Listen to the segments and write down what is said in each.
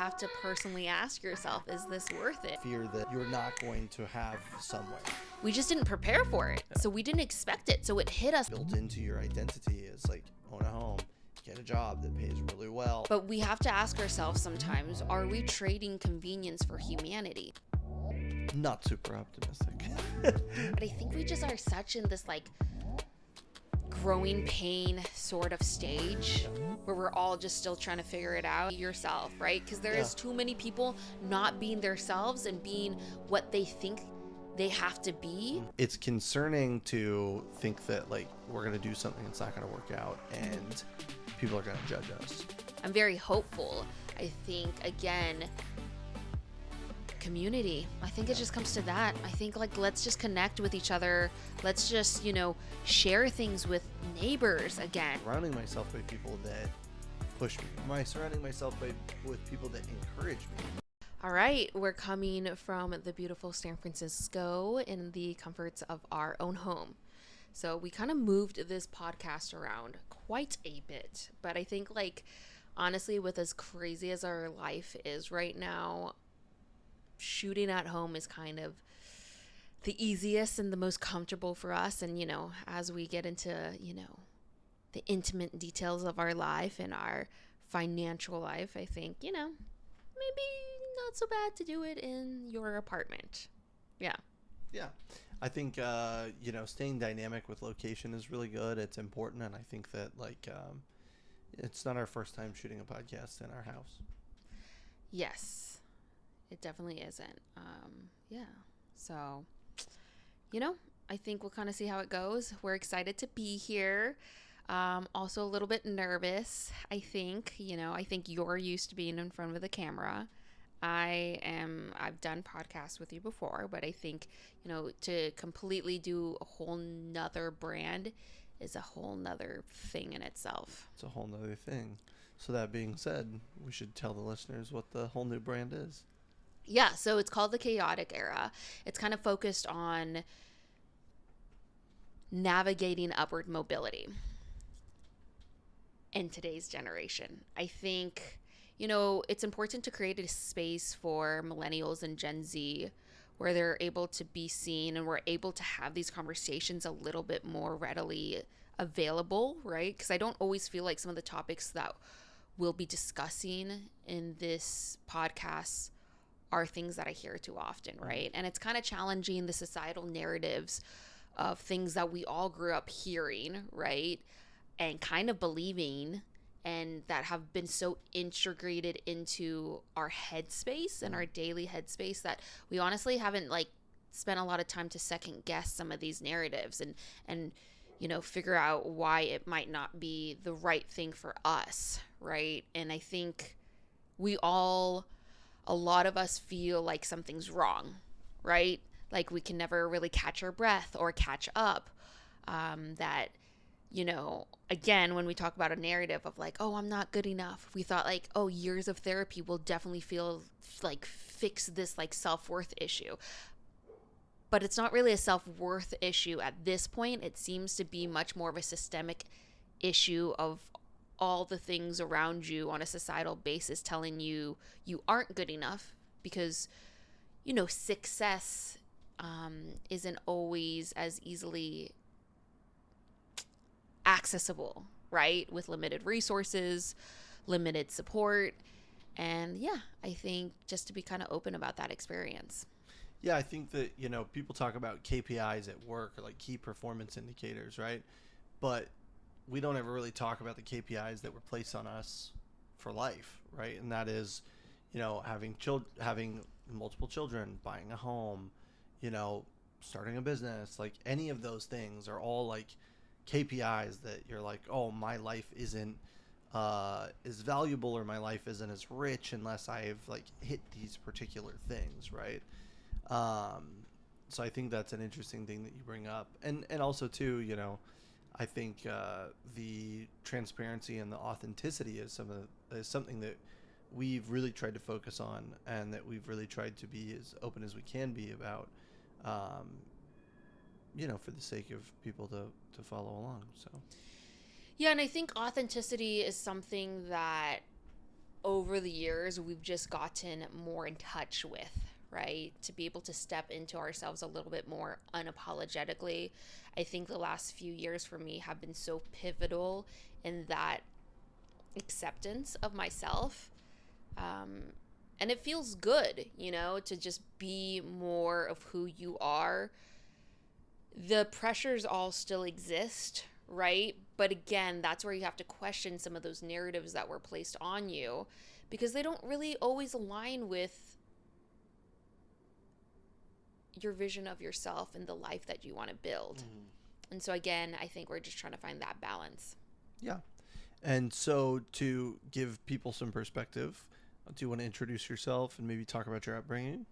have to personally ask yourself, is this worth it? Fear that you're not going to have somewhere. We just didn't prepare for it. So we didn't expect it. So it hit us. Built into your identity is like, own a home, get a job that pays really well. But we have to ask ourselves sometimes, are we trading convenience for humanity? Not super optimistic. But I think we just are such in this like growing pain sort of stage where we're all just still trying to figure it out yourself, right? Because there is too many people not being themselves and being what they think they have to be. It's concerning to think that like we're going to do something that's not going to work out and people are going to judge us. I'm very hopeful. I think, again, community. I think it just comes to that. I think like let's just connect with each other. Let's just, share things with neighbors again. Surrounding myself by people that push me. Surrounding myself with people that encourage me. All right, we're coming from the beautiful San Francisco in the comforts of our own home. So we kind of moved this podcast around quite a bit, but I think like honestly, with as crazy as our life is right now, shooting at home is kind of the easiest and the most comfortable for us. And, as we get into, the intimate details of our life and our financial life, I think, maybe not so bad to do it in your apartment. Yeah. Yeah. I think, staying dynamic with location is really good. It's important. And I think that it's not our first time shooting a podcast in our house. Yes, it definitely isn't. Yeah. So, I think we'll kind of see how it goes. We're excited to be here. Also a little bit nervous, I think. I think you're used to being in front of the camera. I've done podcasts with you before, but I think, to completely do a whole nother brand is a whole nother thing in itself. It's a whole nother thing. So that being said, we should tell the listeners what the whole new brand is. Yeah, so it's called the Chaotic Era. It's kind of focused on navigating upward mobility in today's generation. I think, it's important to create a space for millennials and Gen Z where they're able to be seen and we're able to have these conversations a little bit more readily available, right? Because I don't always feel like some of the topics that we'll be discussing in this podcast are things that I hear too often, right? And it's kind of challenging the societal narratives of things that we all grew up hearing, right? And kind of believing, and that have been so integrated into our headspace and our daily headspace that we honestly haven't spent a lot of time to second guess some of these narratives and figure out why it might not be the right thing for us, right? And I think a lot of us feel like something's wrong, right? Like we can never really catch our breath or catch up. That, again, when we talk about a narrative of like, oh, I'm not good enough, we thought like, oh, years of therapy will definitely fix this self-worth issue. But it's not really a self-worth issue at this point. It seems to be much more of a systemic issue of all the things around you on a societal basis telling you you aren't good enough because, success isn't always as easily accessible, right? With limited resources, limited support. And yeah, I think just to be kind of open about that experience. Yeah, I think that, people talk about KPIs at work or like key performance indicators, right? But we don't ever really talk about the KPIs that were placed on us for life, right? And that is, having multiple children, buying a home, starting a business, like any of those things are all like KPIs that you're like, oh, my life isn't as valuable or my life isn't as rich unless I've hit these particular things, right? So I think that's an interesting thing that you bring up. And also too, I think the transparency and the authenticity is something that we've really tried to focus on and that we've really tried to be as open as we can be about, for the sake of people to follow along. So. Yeah, and I think authenticity is something that over the years we've just gotten more in touch with, right? To be able to step into ourselves a little bit more unapologetically. I think the last few years for me have been so pivotal in that acceptance of myself. Um, and it feels good, to just be more of who you are. The pressures all still exist, right? But again, that's where you have to question some of those narratives that were placed on you, because they don't really always align with your vision of yourself and the life that you want to build. And so again, I think we're just trying to find that balance. Yeah. And so to give people some perspective, do you want to introduce yourself and maybe talk about your upbringing?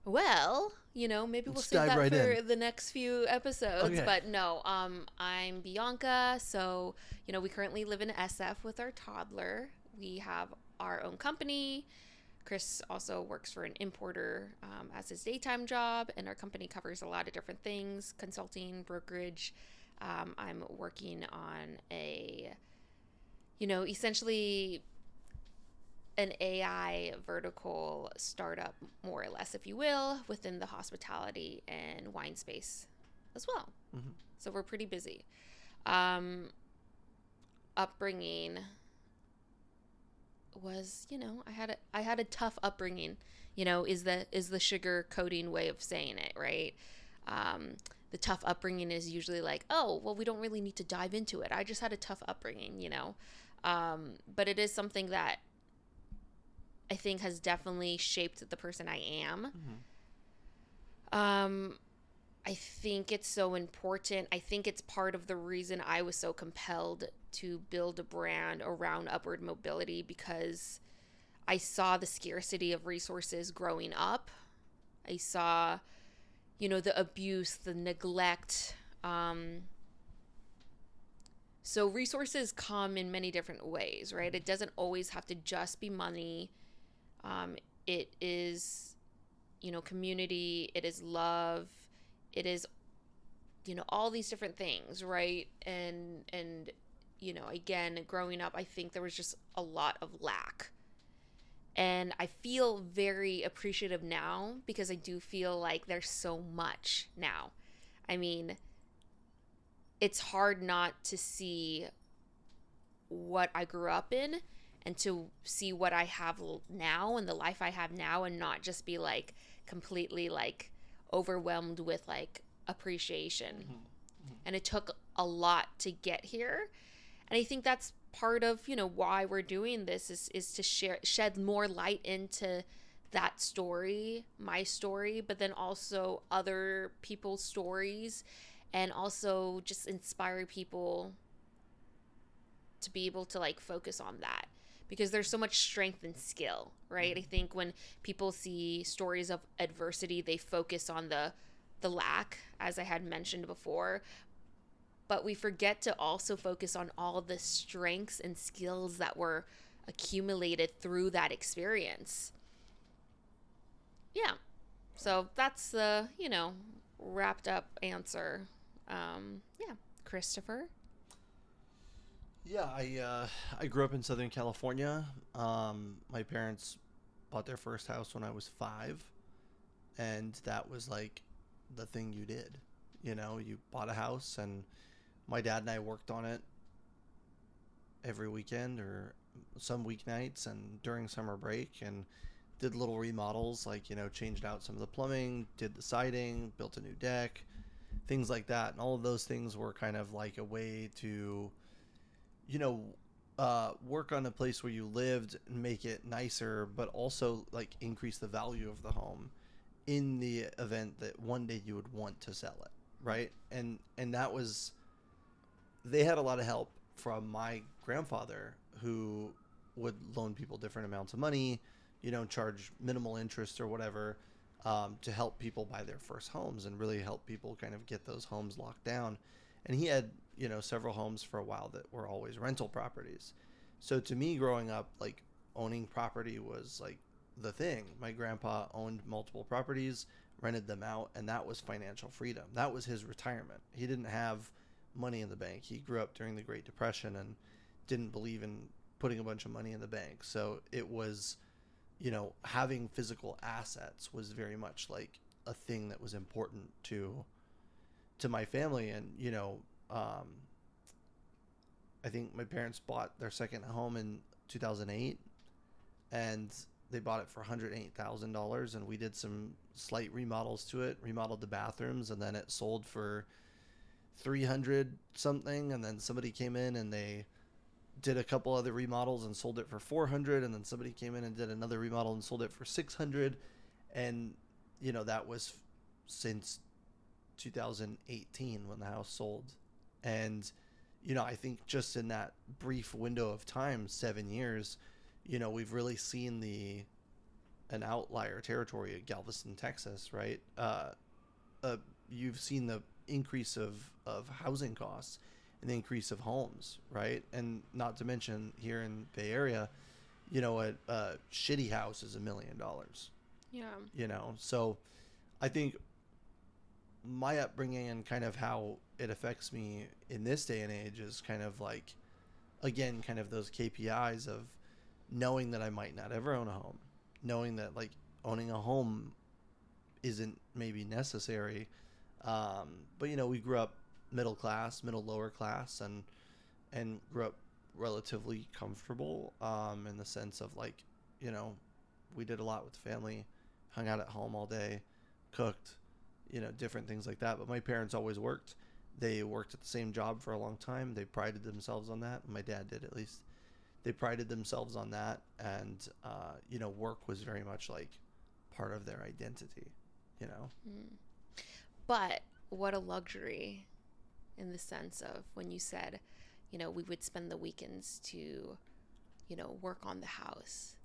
Well, maybe we'll Let's save dive that right for in. the next few episodes. Okay. But no, I'm Bianca. So, we currently live in SF with our toddler. We have our own company. Chris also works for an importer as his daytime job, and our company covers a lot of different things: consulting, brokerage. I'm working on essentially an AI vertical startup, more or less, if you will, within the hospitality and wine space as well. Mm-hmm. So we're pretty busy. Upbringing was, I had a tough upbringing. Is the sugar coating way of saying it, right? The tough upbringing is usually like, oh, well, we don't really need to dive into it. I just had a tough upbringing, but it is something that I think has definitely shaped the person I am. Mm-hmm. I think it's so important. I think it's part of the reason I was so compelled to build a brand around upward mobility, because I saw the scarcity of resources growing up. I saw, the abuse, the neglect. So resources come in many different ways, right? It doesn't always have to just be money. It is, community, it is love, it is, all these different things, right? And again, growing up, I think there was just a lot of lack. And I feel very appreciative now, because I do feel like there's so much now. I mean, it's hard not to see what I grew up in and to see what I have now and the life I have now, and not just be like completely like overwhelmed with like appreciation. Mm-hmm. And it took a lot to get here. And I think that's part of, why we're doing this is to shed more light into that story, my story, but then also other people's stories, and also just inspire people to be able to like focus on that, because there's so much strength and skill, right? I think when people see stories of adversity, they focus on the lack, as I had mentioned before, but we forget to also focus on all the strengths and skills that were accumulated through that experience. Yeah. So that's the, wrapped up answer. Yeah. Christopher? Yeah, I grew up in Southern California. My parents bought their first house when I was 5, and that was like the thing you did. You bought a house, and my dad and I worked on it every weekend or some weeknights and during summer break, and did little remodels, like, changed out some of the plumbing, did the siding, built a new deck, things like that. And all of those things were kind of like a way to, work on a place where you lived and make it nicer, but also like increase the value of the home in the event that one day you would want to sell it, right? And that was, they had a lot of help from my grandfather, who would loan people different amounts of money, charge minimal interest or whatever, to help people buy their first homes and really help people kind of get those homes locked down. And he had, several homes for a while that were always rental properties. So to me, growing up, like, owning property was like the thing. My grandpa owned multiple properties, rented them out, and that was financial freedom. That was his retirement. He didn't have money in the bank. He grew up during the Great Depression and didn't believe in putting a bunch of money in the bank. So it was, having physical assets was very much like a thing that was important to my family. And, I think my parents bought their second home in 2008, and they bought it for $108,000, and we did some slight remodels to it, remodeled the bathrooms, and then it sold for 300 something. And then somebody came in and they did a couple other remodels and sold it for 400, and then somebody came in and did another remodel and sold it for 600. And that was since 2018 when the house sold. And I think just in that brief window of time, 7 years, we've really seen an outlier territory at Galveston, Texas, right? You've seen the increase of housing costs and the increase of homes, right? And not to mention here in Bay Area, a shitty house is $1 million. Yeah. So I think my upbringing and kind of how it affects me in this day and age is kind of like, again, kind of those KPIs of knowing that I might not ever own a home, knowing that like owning a home isn't maybe necessary. But we grew up middle lower class, and grew up relatively comfortable, in the sense of like, we did a lot with the family, hung out at home all day, cooked, different things like that. But my parents always worked. They worked at the same job for a long time. They prided themselves on that. My dad did, at least. They prided themselves on that. And, work was very much like part of their identity, But what a luxury, in the sense of when you said, we would spend the weekends to, work on the house.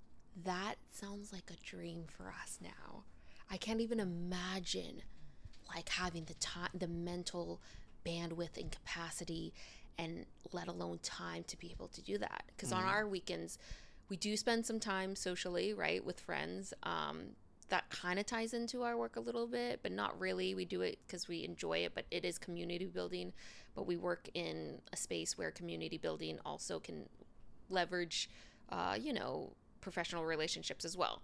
That sounds like a dream for us now. I can't even imagine like having the time, the mental bandwidth and capacity, and let alone time to be able to do that. Because on our weekends, we do spend some time socially, right, with friends. That kind of ties into our work a little bit, but not really. We do it because we enjoy it, but it is community building. But we work in a space where community building also can leverage, professional relationships as well.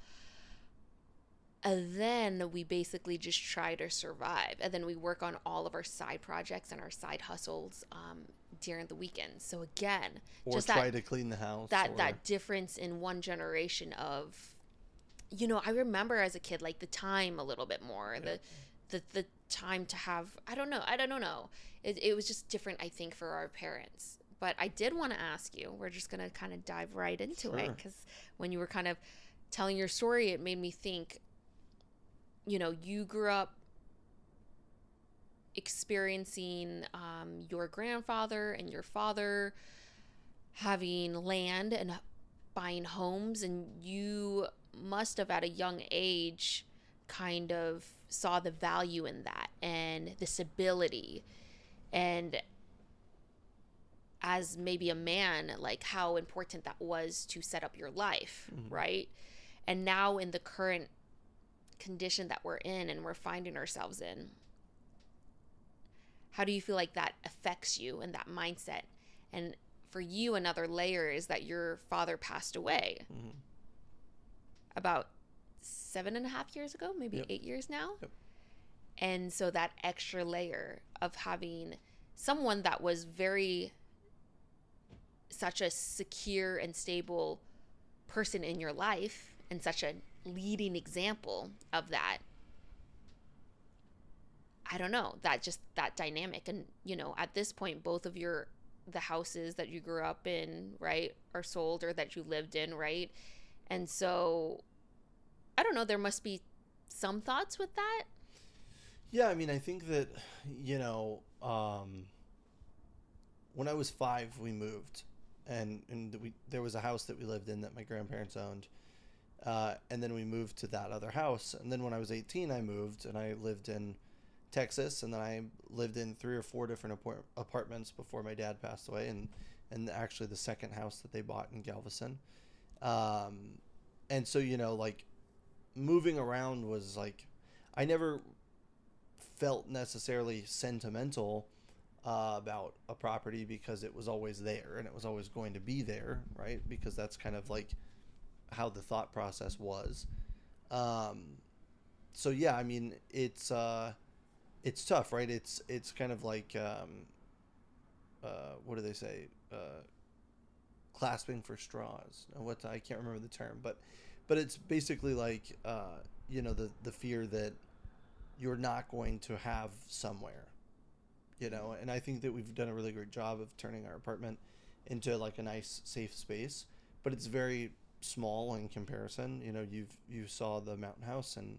And then we basically just try to survive. And then we work on all of our side projects and our side hustles during the weekends. So again, or just try to clean the house. That difference in one generation of, I remember as a kid, like the time a little bit more, the time to have, I don't know. It was just different, I think, for our parents. But I did want to ask you, we're just going to kind of dive right into it, because when you were kind of telling your story, it made me think, you grew up experiencing your grandfather and your father having land and buying homes, and you must have at a young age kind of saw the value in that and the stability, and as maybe a man, like how important that was to set up your life, right? And now in the current condition that we're in and we're finding ourselves in, how do you feel like that affects you and that mindset? And for you, another layer is that your father passed away about 7.5 years ago, maybe 8 years now. And so that extra layer of having someone that was such a secure and stable person in your life, and such a leading example of that. I don't know, that dynamic. And, at this point, both of the houses that you grew up in, right, are sold, or that you lived in, right? And so, I don't know, there must be some thoughts with that. Yeah, I mean, I think that, when I was 5, we moved, and there was a house that we lived in that my grandparents owned. And then we moved to that other house. And then when I was 18, I moved, and I lived in Texas, and then I lived in 3 or 4 different apartments before my dad passed away, and actually the second house that they bought in Galveston. And so, like, moving around was like, I never felt necessarily sentimental about a property because it was always there and it was always going to be there, right? Because that's kind of like how the thought process was. Um, so yeah, I mean, it's tough, right? It's kind of like what do they say? Clasping for straws. What I can't remember the term, but it's basically like the fear that you're not going to have somewhere, and I think that we've done a really great job of turning our apartment into like a nice safe space, but it's very small in comparison. You saw the mountain house, and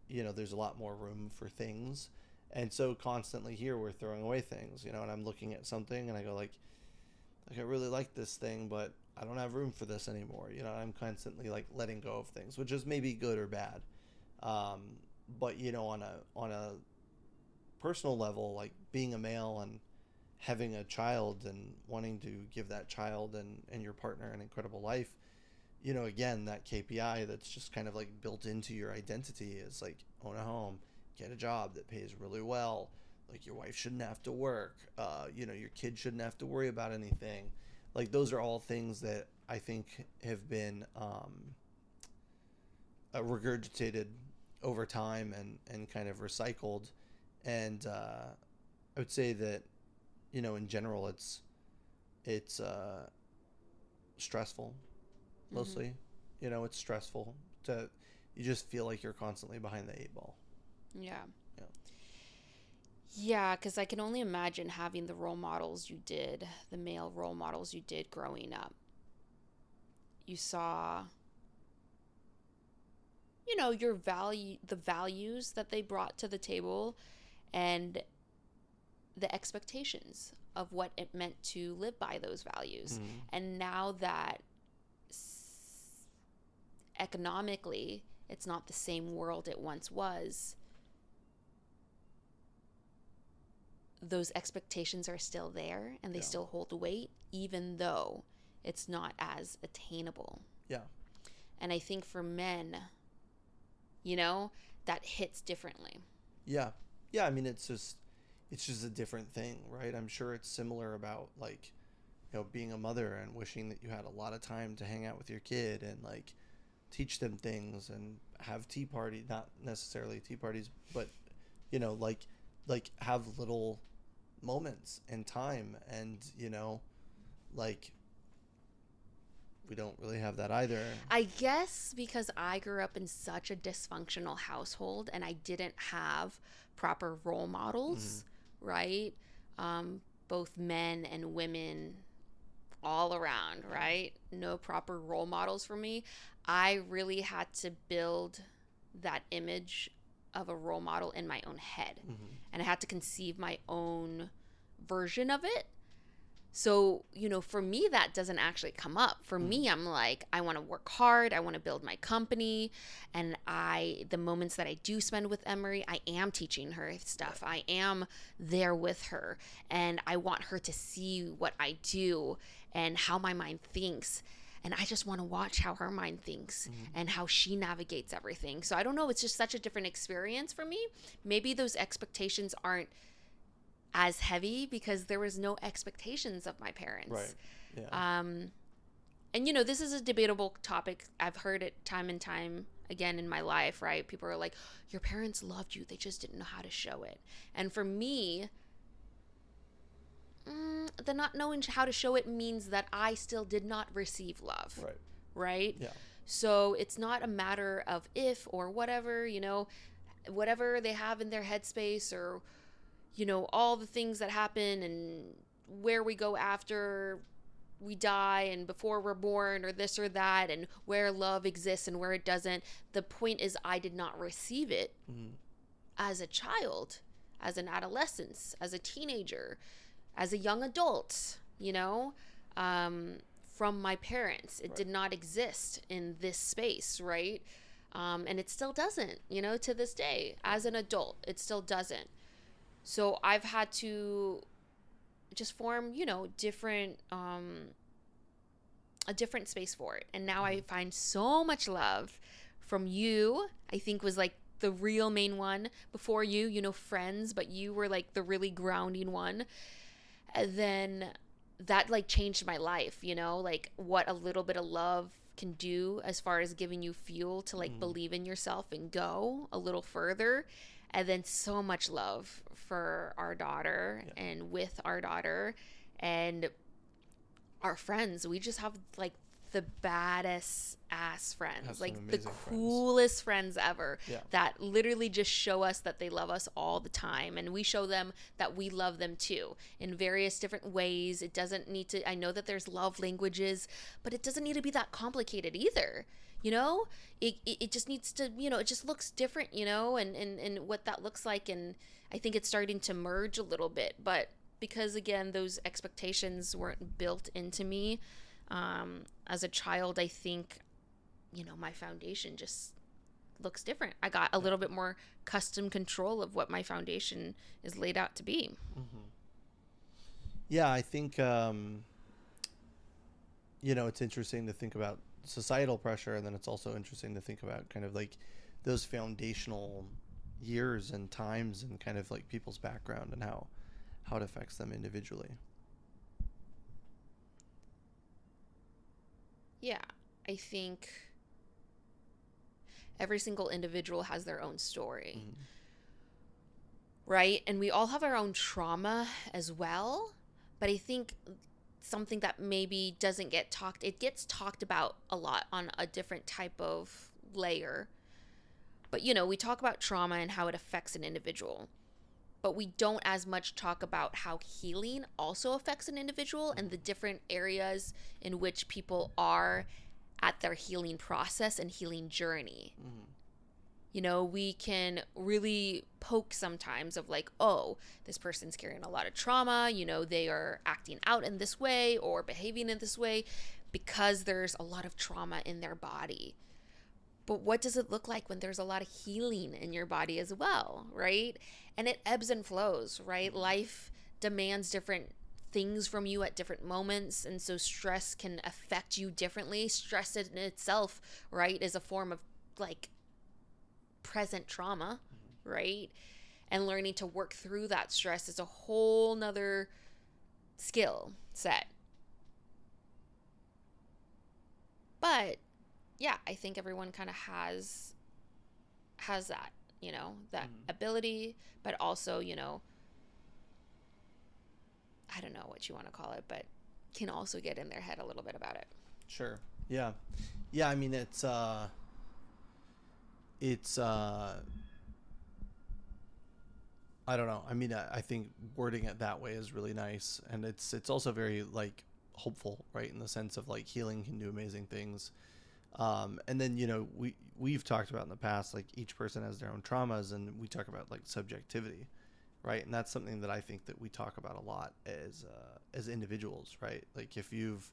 there's a lot more room for things, and so constantly here we're throwing away things, and I'm looking at something and I go like I really like this thing, but I don't have room for this anymore. I'm constantly like letting go of things, which is maybe good or bad. But on a personal level, like being a male and having a child and wanting to give that child and your partner an incredible life, again, that KPI that's just kind of like built into your identity is like own a home, get a job that pays really well. Like your wife shouldn't have to work. Your kid shouldn't have to worry about anything. Like those are all things that I think have been regurgitated over time and kind of recycled. And I would say that, in general, it's stressful, mostly. It's stressful. You just feel like you're constantly behind the eight ball. Yeah. Yeah. Yeah, because I can only imagine having the male role models you did growing up. You saw, the values that they brought to the table and the expectations of what it meant to live by those values. Mm-hmm. And now that economically it's not the same world it once was, those expectations are still there and they still hold weight, even though it's not as attainable. Yeah. And I think for men, that hits differently. Yeah. Yeah. I mean, it's just a different thing, right? I'm sure it's similar about like, being a mother and wishing that you had a lot of time to hang out with your kid and like teach them things and have tea party, not necessarily tea parties, but, like have little moments and time and, like we don't really have that either. I guess because I grew up in such a dysfunctional household and I didn't have proper role models, right? Both men and women all around, right? No proper role models for me. I really had to build that image of a role model in my own head. And I had to conceive my own version of it. So, for me, that doesn't actually come up. For me, I'm like, I want to work hard. I want to build my company. And the moments that I do spend with Emery, I am teaching her stuff. I am there with her. And I want her to see what I do and how my mind thinks. And I just want to watch how her mind thinks and how she navigates everything. So I don't know. It's just such a different experience for me. Maybe those expectations aren't as heavy because there was no expectations of my parents. Right. Yeah. And this is a debatable topic. I've heard it time and time again in my life, right? People are like, your parents loved you. They just didn't know how to show it. And for me, the not knowing how to show it means that I still did not receive love. Right. Right? Yeah. So it's not a matter of if or whatever, whatever they have in their headspace or, all the things that happen and where we go after we die and before we're born or this or that and where love exists and where it doesn't. The point is I did not receive it as a child, as an adolescent, as a teenager, as a young adult, from my parents. It did not exist in this space, right? And it still doesn't, to this day. As an adult, it still doesn't. So I've had to just form, different, a different space for it. And now I find so much love from you. I think was like the real main one. Before you, you know, friends, but you were like the really grounding one. And then that like changed my life, you know, like what a little bit of love can do as far as giving you fuel to like believe in yourself and go a little further. And then so much love for our daughter and with our daughter and our friends. We just have like the baddest ass friends, like the coolest friends ever, that literally just show us that they love us all the time, and we show them that we love them too in various different ways. It doesn't need to, I know that there's love languages, but it doesn't need to be that complicated either, you know. It just needs to, you know, it just looks different, you know, and what that looks like. And I think it's starting to merge a little bit, but because again those expectations weren't built into me as a child, I think, you know, my foundation just looks different. I got a little bit more custom control of what my foundation is laid out to be. Yeah, I think, you know, it's interesting to think about societal pressure, and then it's also interesting to think about kind of like those foundational years and times and kind of like people's background and how it affects them individually. Yeah, I think every single individual has their own story, right? And we all have our own trauma as well. But I think something that maybe doesn't get talked, it gets talked about a lot on a different type of layer. But, you know, we talk about trauma and how it affects an individual, but we don't as much talk about how healing also affects an individual and the different areas in which people are at their healing process and healing journey. You know, we can really poke sometimes of like, oh, this person's carrying a lot of trauma, you know, they are acting out in this way or behaving in this way because there's a lot of trauma in their body. But what does it look like when there's a lot of healing in your body as well, right? And it ebbs and flows, right? Life demands different things from you at different moments. And so stress can affect you differently. Stress in itself, right, is a form of like present trauma, right? And learning to work through that stress is a whole nother skill set. But yeah, I think everyone kind of has that, you know, that ability, but also, you know, I don't know what you want to call it, but can also get in their head a little bit about it. Sure. Yeah. Yeah, I mean, it's I don't know. I mean, I think wording it that way is really nice, and it's also very like hopeful, right? In the sense of like healing can do amazing things. And then, you know, we've talked about in the past, like each person has their own traumas, and we talk about like subjectivity, right? And that's something that I think that we talk about a lot as individuals, right? Like if you've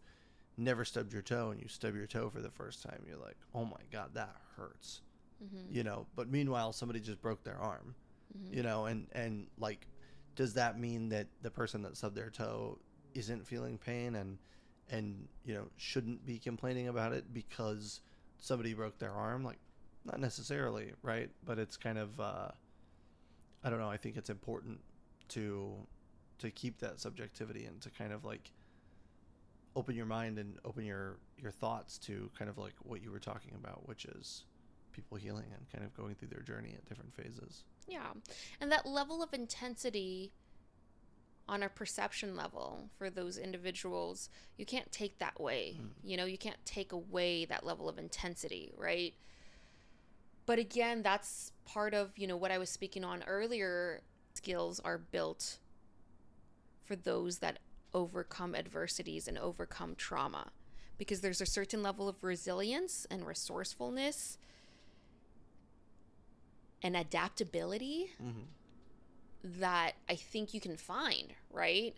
never stubbed your toe and you stub your toe for the first time, you're like, oh my God, that hurts, you know, but meanwhile, somebody just broke their arm, you know, and like, does that mean that the person that stubbed their toe isn't feeling pain and you know shouldn't be complaining about it because somebody broke their arm? Like, not necessarily, right? But it's kind of I don't know, I think it's important to keep that subjectivity and to kind of like open your mind and open your thoughts to kind of like what you were talking about, which is people healing and kind of going through their journey at different phases. Yeah. And that level of intensity on a perception level for those individuals, you can't take that away. You know, you can't take away that level of intensity, right? But again, that's part of, you know, what I was speaking on earlier. Skills are built for those that overcome adversities and overcome trauma, because there's a certain level of resilience and resourcefulness and adaptability that I think you can find, right?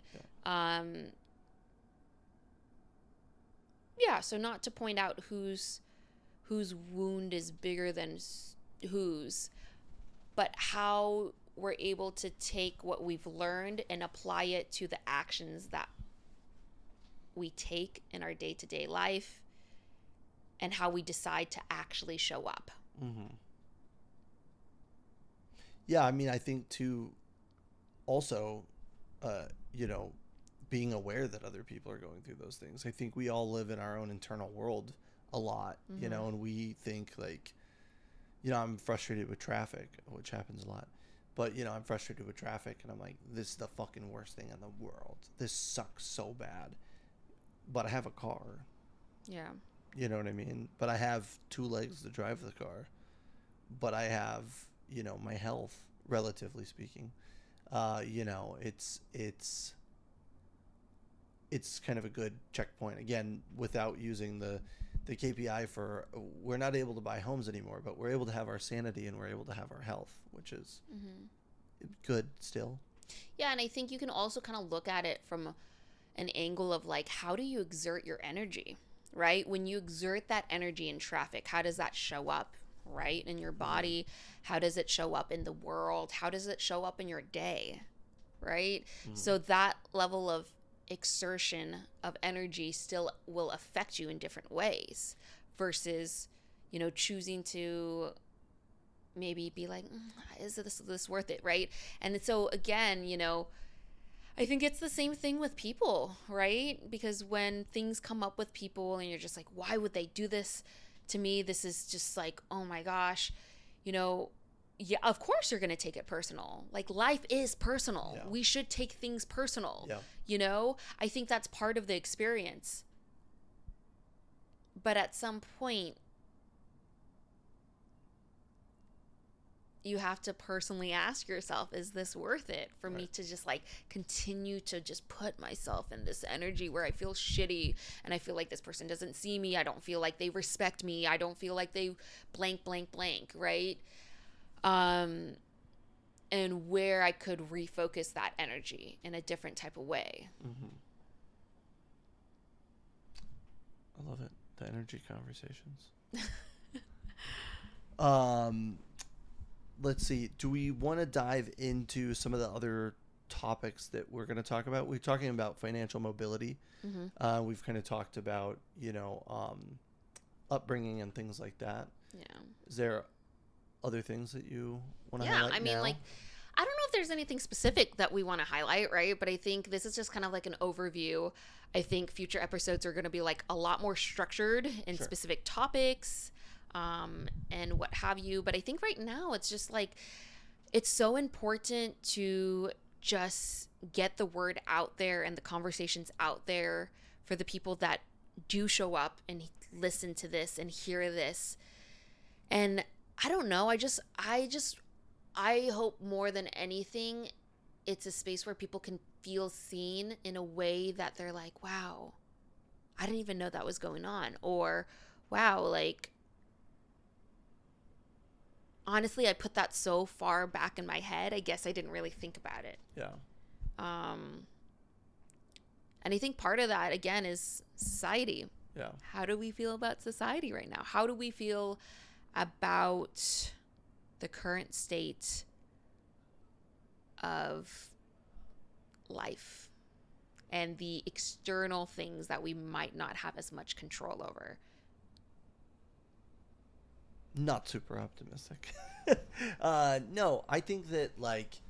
Yeah, so not to point out whose wound is bigger than whose, but how we're able to take what we've learned and apply it to the actions that we take in our day-to-day life and how we decide to actually show up. Yeah, I mean, I think too, also, uh, you know, being aware that other people are going through those things. I think we all live in our own internal world a lot, you Mm-hmm. know, and we think like, I'm frustrated with traffic, which happens a lot. But, I'm frustrated with traffic and I'm like, this is the fucking worst thing in the world. This sucks so bad. But I have a car. Yeah. You know what I mean? But I have two legs to drive the car. But I have, my health, relatively speaking. It's kind of a good checkpoint. Again, without using the KPI for, we're not able to buy homes anymore, but we're able to have our sanity and we're able to have our health, which is good still. Yeah, and I think you can also kind of look at it from an angle of like, how do you exert your energy, right? When you exert that energy in traffic, how does that show up, right? In your body? How does it show up in the world? How does it show up in your day, right? So that level of exertion of energy still will affect you in different ways versus, choosing to maybe be like, is this worth it, right? And so again, I think it's the same thing with people, right? Because when things come up with people and you're just like, why would they do this to me? This is just like, oh my gosh, yeah, of course you're going to take it personal. Like, life is personal. Yeah. We should take things personal. Yeah. I think that's part of the experience. But at some point, you have to personally ask yourself, is this worth it for me to just like continue to just put myself in this energy where I feel shitty and I feel like this person doesn't see me, I don't feel like they respect me, I don't feel like they blank blank blank, right? And where I could refocus that energy in a different type of way. I love it, the energy conversations. Let's see. Do we want to dive into some of the other topics that we're going to talk about? We're talking about financial mobility. We've kind of talked about, upbringing and things like that. Yeah. Is there other things that you want to Yeah, highlight I mean, now? like, I don't know if there's anything specific that we want to highlight, right? But I think this is just kind of like an overview. I think future episodes are going to be like a lot more structured in specific topics. And what have you. But I think right now it's just like, it's so important to just get the word out there and the conversations out there for the people that do show up and listen to this and hear this. And I don't know, I hope more than anything, it's a space where people can feel seen in a way that they're like, wow, I didn't even know that was going on. Or, wow, like, honestly, I put that so far back in my head, I guess I didn't really think about it. Yeah. And I think part of that, again, is society. Yeah. How do we feel about society right now? How do we feel about the current state of life and the external things that we might not have as much control over? Not super optimistic. No, I think that like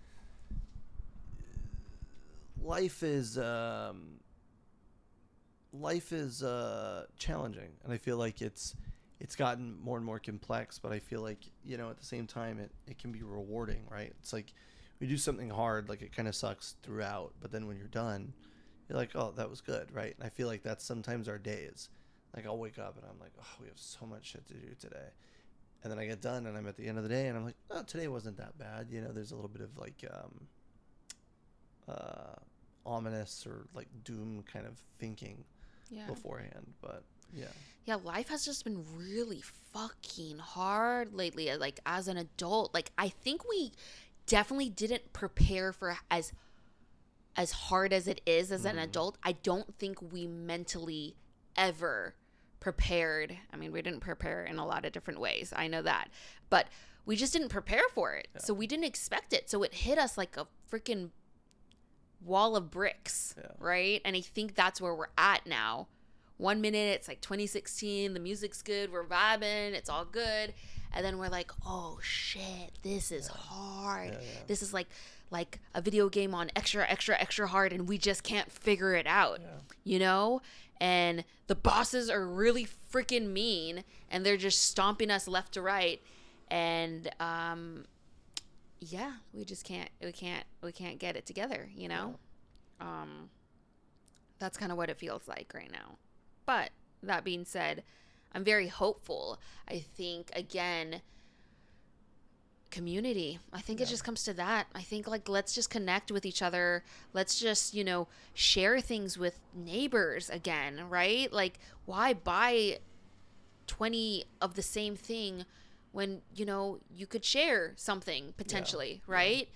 life is challenging, and I feel like it's gotten more and more complex, but I feel like, at the same time it can be rewarding, right? It's like we do something hard, like it kind of sucks throughout, but then when you're done, you're like, oh, that was good, right? And I feel like that's sometimes our days. Like I'll wake up and I'm like, oh, we have so much shit to do today. And then I get done and I'm at the end of the day and I'm like, oh, today wasn't that bad. There's a little bit of like ominous or like doom kind of thinking beforehand. But yeah, life has just been really fucking hard lately. Like as an adult, like I think we definitely didn't prepare for as hard as it is as an adult. I don't think we mentally ever prepared. I mean, we didn't prepare in a lot of different ways, I know that, but we just didn't prepare for it. So we didn't expect it, so it hit us like a freaking wall of bricks, right? And I think that's where we're at now. 1 minute it's like 2016, the music's good, we're vibing, it's all good, and then we're like, oh shit, this is hard. Yeah, yeah. This is like a video game on extra hard, and we just can't figure it out. Yeah. You know? And the bosses are really freaking mean, and they're just stomping us left to right. And yeah, we just can't get it together, you know? That's kind of what it feels like right now. But that being said, I'm very hopeful. I think, again, community. I think it just comes to that. I think, like, let's just connect with each other. Let's just, you know, share things with neighbors again, right? Like, why buy 20 of the same thing when, you know, you could share something potentially, right?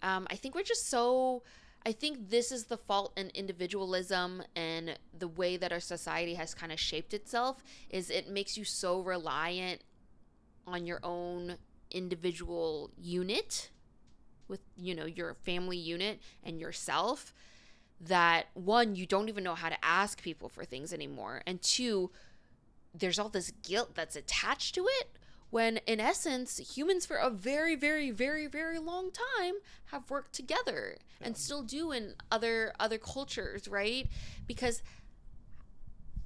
I think we're just so... I think this is the fault in individualism and the way that our society has kind of shaped itself, is it makes you so reliant on your own individual unit with, you know, your family unit and yourself, that one, you don't even know how to ask people for things anymore, and two, there's all this guilt that's attached to it, when in essence humans for a very very long time have worked together and still do in other cultures, right? Because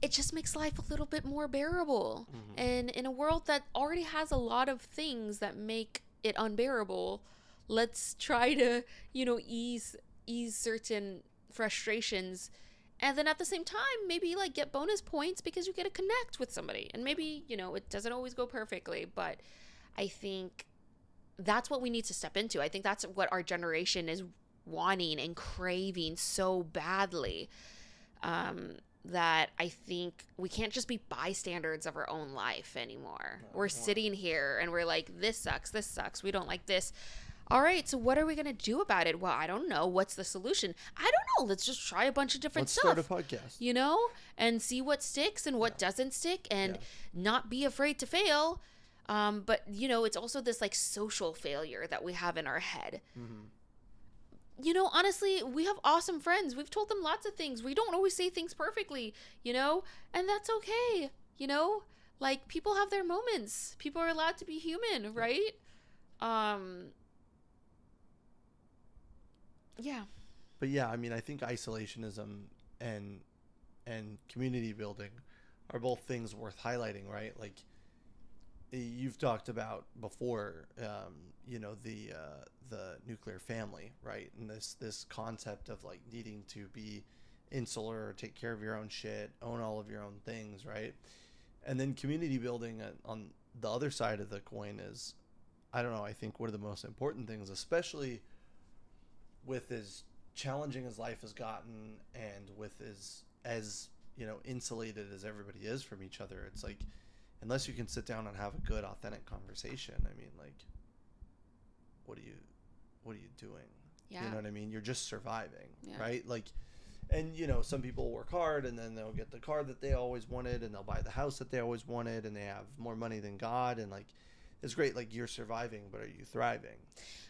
it just makes life a little bit more bearable. And in a world that already has a lot of things that make it unbearable, let's try to, you know, ease certain frustrations, and then at the same time maybe like get bonus points because you get to connect with somebody. And maybe, you know, it doesn't always go perfectly, but I think that's what we need to step into. I think that's what our generation is wanting and craving so badly, that I think we can't just be bystanders of our own life anymore. We're sitting here and we're like, this sucks, we don't like this. All right, so what are we going to do about it? Well, I don't know. What's the solution? I don't know. Let's just try a bunch of different stuff. Let's start a podcast. You know, and see what sticks and what doesn't stick, and not be afraid to fail. But, you know, it's also this like social failure that we have in our head. You know, honestly, we have awesome friends. We've told them lots of things. We don't always say things perfectly, you know, and that's okay. You know, like, people have their moments. People are allowed to be human, right? Yeah. But yeah, I mean, I think isolationism and community building are both things worth highlighting, right? Like, you've talked about before, you know, the nuclear family, right? And this concept of like needing to be insular, take care of your own shit, own all of your own things, right? And then community building on the other side of the coin is, I don't know, I think one of the most important things, especially with as challenging as life has gotten, and with as you know, insulated as everybody is from each other, it's like, unless you can sit down and have a good authentic conversation, I mean, like, what are you doing? You know what I mean? You're just surviving, right? Like, and you know, some people work hard and then they'll get the car that they always wanted, and they'll buy the house that they always wanted, and they have more money than God, and like, it's great, like, you're surviving, but are you thriving?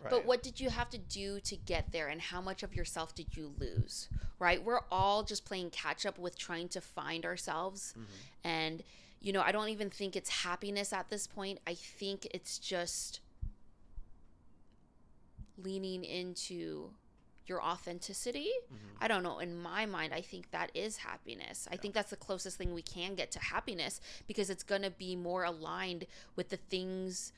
Right? But what did you have to do to get there, and how much of yourself did you lose, right? We're all just playing catch up with trying to find ourselves. And, you know, I don't even think it's happiness at this point. I think it's just leaning into your authenticity. I don't know. In my mind, I think that is happiness. I think that's the closest thing we can get to happiness, because it's going to be more aligned with the things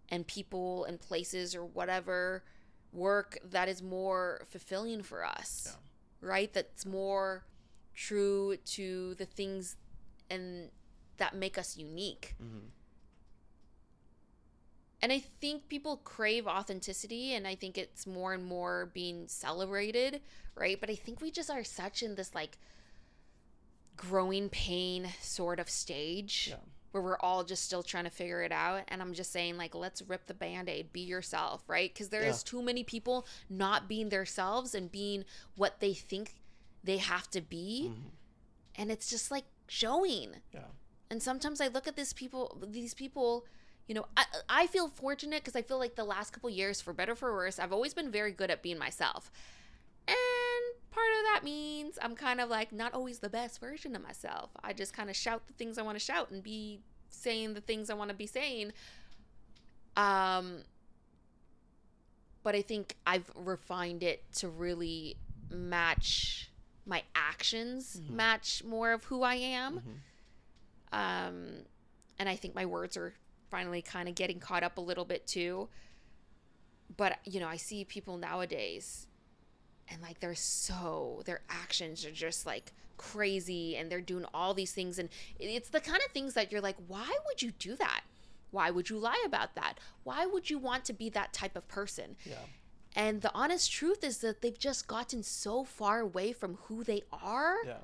and people and places or whatever work that is more fulfilling for us, right? That's more true to the things and that make us unique. And I think people crave authenticity, and I think it's more and more being celebrated, right? But I think we just are such in this like growing pain sort of stage where we're all just still trying to figure it out. And I'm just saying, like, let's rip the Band-Aid, be yourself, right? Because there is too many people not being themselves and being what they think they have to be. And it's just like showing. And sometimes I look at these people, you know, I feel fortunate because I feel like the last couple years, for better or for worse, I've always been very good at being myself. And part of that means I'm kind of like not always the best version of myself. I just kind of shout the things I want to shout and be saying the things I want to be saying. Um, but I think I've refined it to really match my actions, Mm-hmm. match more of who I am. Mm-hmm. And I think my words are finally kind of getting caught up a little bit too. But, I see people nowadays and like their actions are just like crazy and they're doing all these things. And it's the kind of things that you're like, why would you do that? Why would you lie about that? Why would you want to be that type of person? Yeah. And the honest truth is that they've just gotten so far away from who they are. Yeah.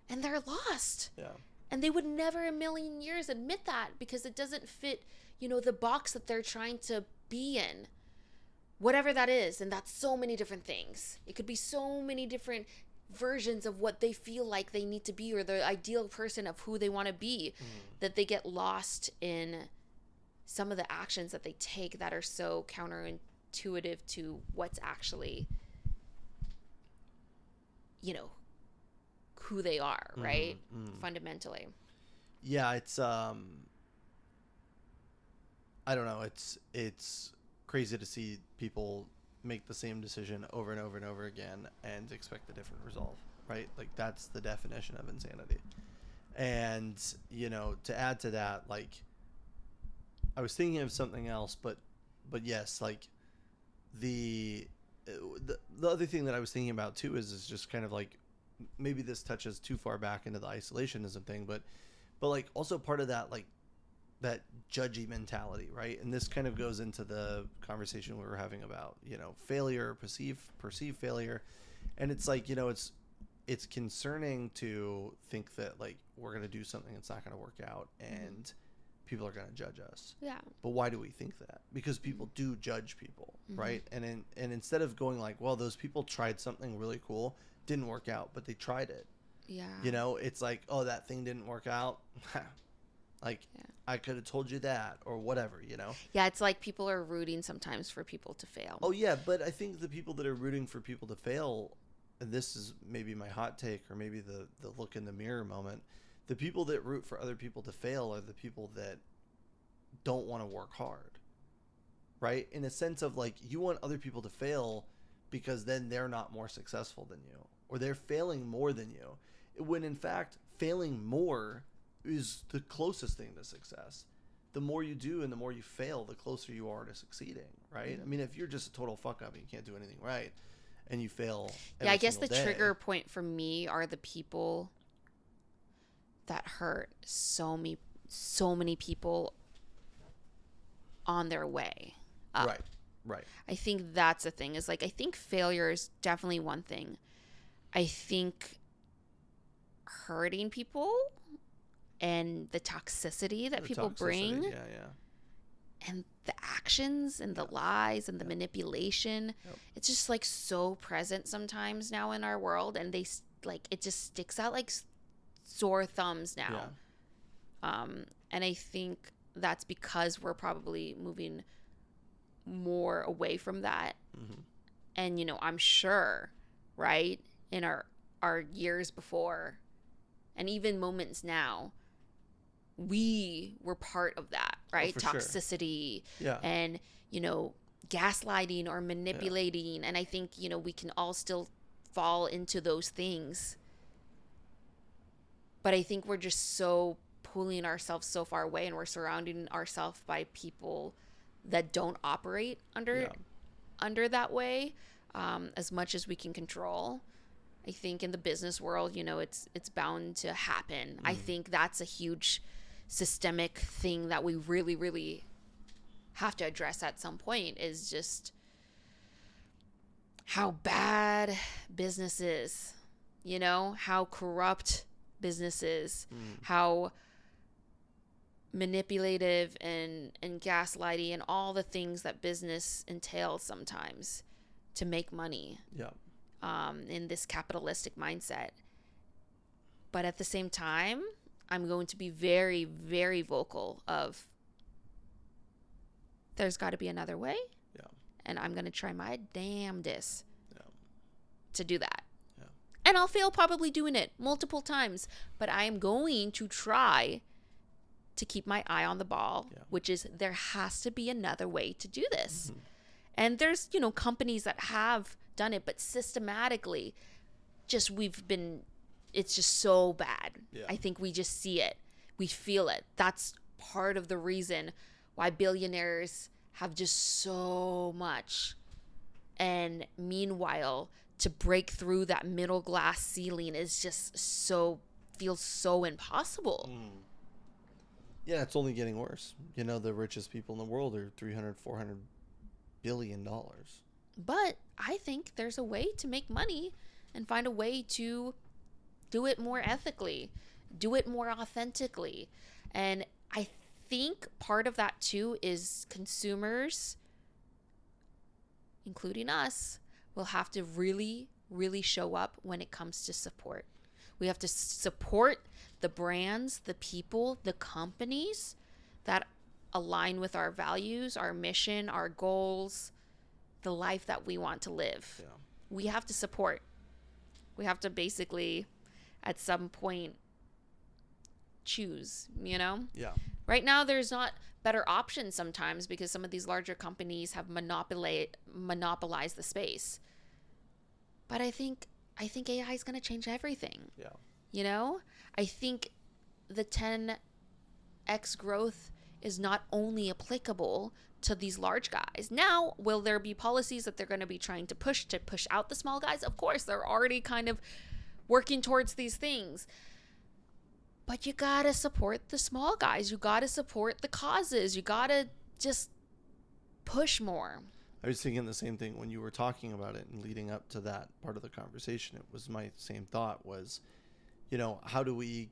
And they're lost. Yeah. And they would never in a million years admit that because it doesn't fit, the box that they're trying to be in. Whatever that is. And that's so many different things. It could be so many different versions of what they feel like they need to be or the ideal person of who they want to be, that they get lost in some of the actions that they take that are so counterintuitive to what's actually, who they are, right? Fundamentally. Yeah, it's I don't know, it's crazy to see people make the same decision over and over and over again and expect a different result, right? Like that's the definition of insanity. And to add to that, like I was thinking of something else, but yes, like the other thing that I was thinking about too is just kind of like, maybe this touches too far back into the isolationism thing, but like also part of that, like that judgy mentality, right? And this kind of goes into the conversation we were having about, failure, perceived failure. And it's like, it's concerning to think that like we're going to do something that's not going to work out and people are going to judge us. Yeah. But why do we think that? Because people do judge people, right? And instead of going like, well, those people tried something really cool, didn't work out, but they tried it. Yeah. It's like, oh, that thing didn't work out. Like, yeah. I could have told you that or whatever, Yeah, it's like people are rooting sometimes for people to fail. Oh, yeah, but I think the people that are rooting for people to fail, and this is maybe my hot take or maybe the look in the mirror moment, the people that root for other people to fail are the people that don't want to work hard, right? In a sense of like, you want other people to fail because then they're not more successful than you or they're failing more than you, when in fact failing more is the closest thing to success. The more you do and the more you fail, the closer you are to succeeding, right? I mean, if you're just a total fuck up and you can't do anything right and you fail I guess the trigger point for me are the people that hurt so many people on their way up. Right. I think that's the thing, is like, I think failure is definitely one thing. I think hurting people and the toxicity that people bring, and the actions and the lies and the manipulation, it's just like so present sometimes now in our world, and they like, it just sticks out like sore thumbs now. And I think that's because we're probably moving more away from that. And I'm sure, right, in our years before and even moments now, we were part of that, right? Toxicity, and gaslighting or manipulating. And I think we can all still fall into those things, but I think we're just so pulling ourselves so far away, and we're surrounding ourselves by people that don't operate under that way, as much as we can control. I think in the business world, it's bound to happen. I think that's a huge systemic thing that we really, really have to address at some point, is just how bad business is, how corrupt business is, how manipulative and gaslighty and all the things that business entails sometimes to make money. In this capitalistic mindset. But at the same time, I'm going to be very, very vocal of, there's got to be another way. And I'm going to try my damnedest to do that. And I'll fail probably doing it multiple times, but I am going to try to keep my eye on the ball, which is there has to be another way to do this. And there's, you know, companies that have done it, but systematically, it's just so bad. I think we just see it. We feel it. That's part of the reason why billionaires have just so much. And meanwhile, to break through that middle glass ceiling is just feels so impossible. Yeah, it's only getting worse. You know, the richest people in the world are 300-400 billion dollars. But I think there's a way to make money and find a way to do it more ethically, do it more authentically. And I think part of that too is consumers, including us, will have to really, really show up when it comes to support. We have to support the brands, the people, the companies that align with our values, our mission, our goals, the life that we want to live. Yeah. We have to support. We have to basically, at some point, choose, you know? Yeah. Right now, there's not better options sometimes because some of these larger companies have monopolized the space. But I think AI is going to change everything. Yeah. You know? I think the 10x growth is not only applicable to these large guys. Now, will there be policies that they're going to be trying to push out the small guys? Of course, they're already kind of working towards these things. But you got to support the small guys. You got to support the causes. You got to just push more. I was thinking the same thing when you were talking about it and leading up to that part of the conversation. It was my same thought was, you know, how do we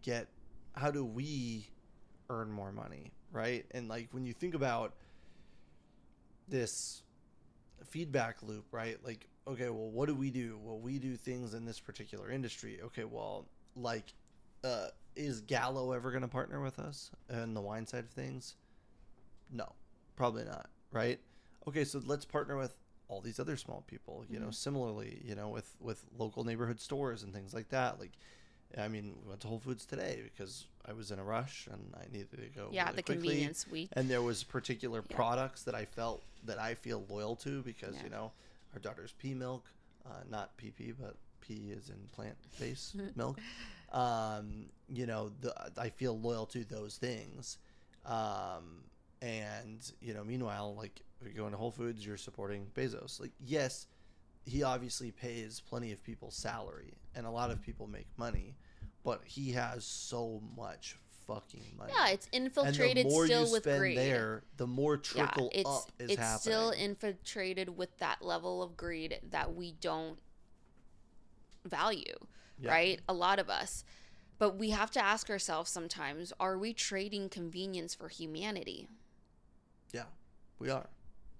earn more money, right? And like when you think about this feedback loop, right? Like, okay, well, what do we do? Well, we do things in this particular industry. Okay, well, like, is Gallo ever going to partner with us in the wine side of things? No, probably not, right? Okay, so let's partner with all these other small people, you know, similarly, you know, with local neighborhood stores and things like that. Like, I mean, we went to Whole Foods today because I was in a rush and I needed to go really the quickly. Convenience week. And there was particular products that I feel loyal to because, you know, our daughter's pea milk, not PP, but pea is in plant-based milk. You know, I feel loyal to those things. And, you know, meanwhile, like, if you're going to Whole Foods, you're supporting Bezos. Like, yes, he obviously pays plenty of people's salary, and a lot of people make money, but he has so much fucking money. Yeah, it's infiltrated still with greed. The more you spend there, the more trickle up is happening. It's still infiltrated with that level of greed that we don't value, right? A lot of us. But we have to ask ourselves sometimes, are we trading convenience for humanity? Yeah, we are.